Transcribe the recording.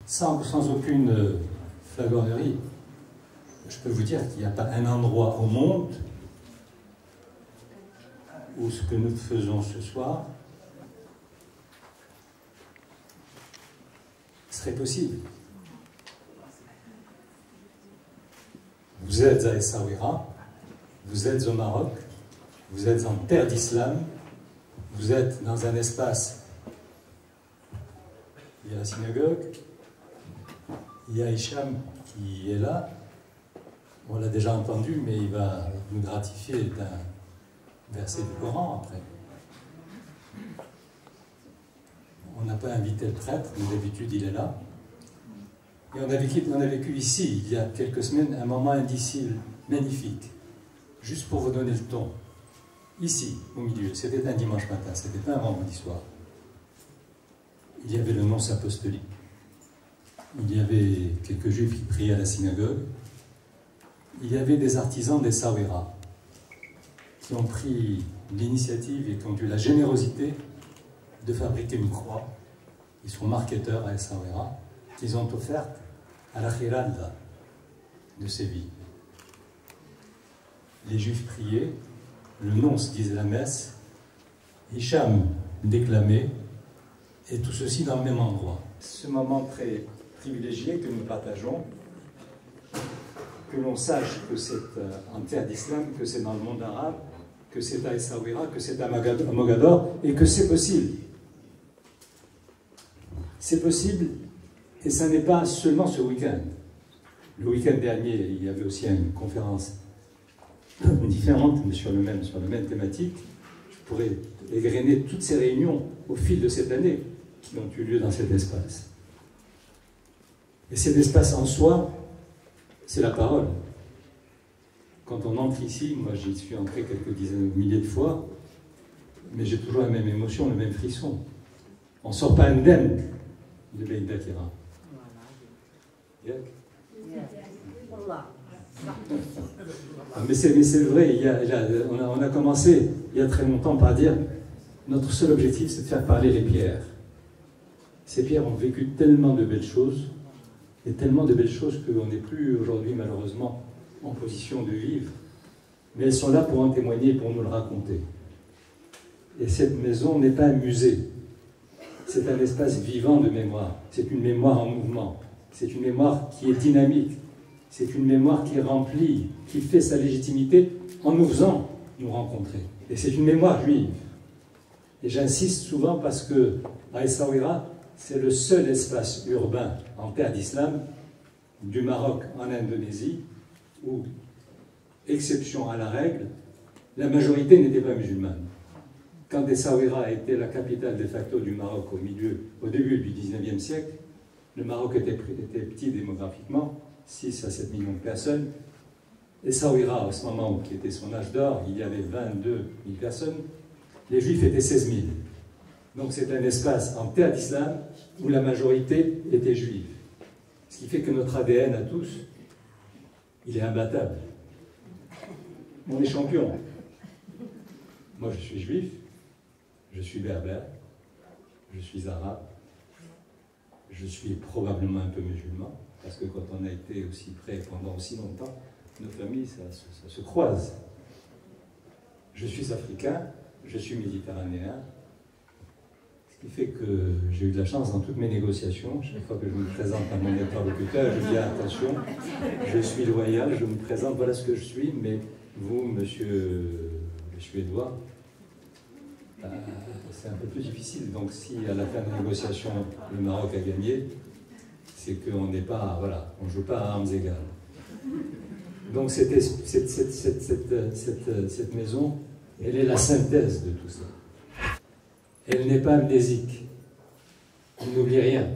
sans aucune flagornerie, je peux vous dire qu'il n'y a pas un endroit au monde où ce que nous faisons ce soir serait possible. Vous êtes à Essaouira, vous êtes au Maroc, vous êtes en terre d'islam, vous êtes dans un espace, il y a la synagogue, il y a Hicham qui est là, on l'a déjà entendu, mais il va nous gratifier d'un verset du Coran après. On n'a pas invité le prêtre, mais d'habitude il est là. Et on a vécu ici, il y a quelques semaines, un moment indicible, magnifique, juste pour vous donner le ton. Ici, au milieu, c'était un dimanche matin, c'était pas un vendredi soir. Il y avait le nonce apostolique, il y avait quelques juifs qui priaient à la synagogue, il y avait des artisans d'Essaouira qui ont pris l'initiative et qui ont eu la générosité de fabriquer une croix. Ils sont marketeurs à Essaouira, qu'ils ont offerte à la Khiralda de Séville. Les juifs priaient, le nonce disait la messe, Hicham déclamait, et tout ceci dans le même endroit. Ce moment très privilégié que nous partageons, que l'on sache que c'est en terre d'islam, que c'est dans le monde arabe, que c'est à Essaouira, que c'est à Mogador, et que c'est possible. C'est possible, et ça n'est pas seulement ce week-end. Le week-end dernier, il y avait aussi une conférence différente, mais sur le même thématique. Je pourrais égrener toutes ces réunions au fil de cette année qui ont eu lieu dans cet espace. Et cet espace en soi, c'est la parole. Quand on entre ici, moi j'y suis entré quelques dizaines de milliers de fois, mais j'ai toujours la même émotion, le même frisson. On ne sort pas indemne de Beit Dakira. Mais c'est vrai, on a commencé il y a très longtemps par dire notre seul objectif c'est de faire parler les pierres. Ces pierres ont vécu tellement de belles choses, et tellement de belles choses qu'on n'est plus aujourd'hui malheureusement en position de vivre, mais elles sont là pour en témoigner, pour nous le raconter. Et cette maison n'est pas un musée, c'est un espace vivant de mémoire, c'est une mémoire en mouvement, c'est une mémoire qui est dynamique, c'est une mémoire qui remplit, qui fait sa légitimité en nous faisant nous rencontrer. Et c'est une mémoire juive. Et j'insiste souvent parce que à Essaouira, c'est le seul espace urbain en terre d'islam, du Maroc en Indonésie, où, exception à la règle, la majorité n'était pas musulmane. Quand Essaouira était la capitale de facto du Maroc au début du 19e siècle, le Maroc était petit démographiquement, 6 à 7 millions de personnes. Essaouira, à ce moment qui était son âge d'or, il y avait 22 000 personnes. Les Juifs étaient 16 000. Donc c'est un espace en terre d'islam où la majorité était juive. Ce qui fait que notre ADN à tous, il est imbattable. On est champion. Moi je suis juif, je suis berbère, je suis arabe, je suis probablement un peu musulman, parce que quand on a été aussi près pendant aussi longtemps, nos familles, ça se croise. Je suis africain, je suis méditerranéen, ce qui fait que j'ai eu de la chance dans toutes mes négociations. Chaque fois que je me présente à mon interlocuteur, je dis attention, je suis loyal, je me présente, voilà ce que je suis, mais vous, monsieur le Suédois, c'est un peu plus difficile. Donc si à la fin de la négociation, le Maroc a gagné, c'est qu'on n'est pas, voilà, on ne joue pas à armes égales. Donc cette maison, elle est la synthèse de tout ça. Elle n'est pas amnésique. Elle n'oublie rien.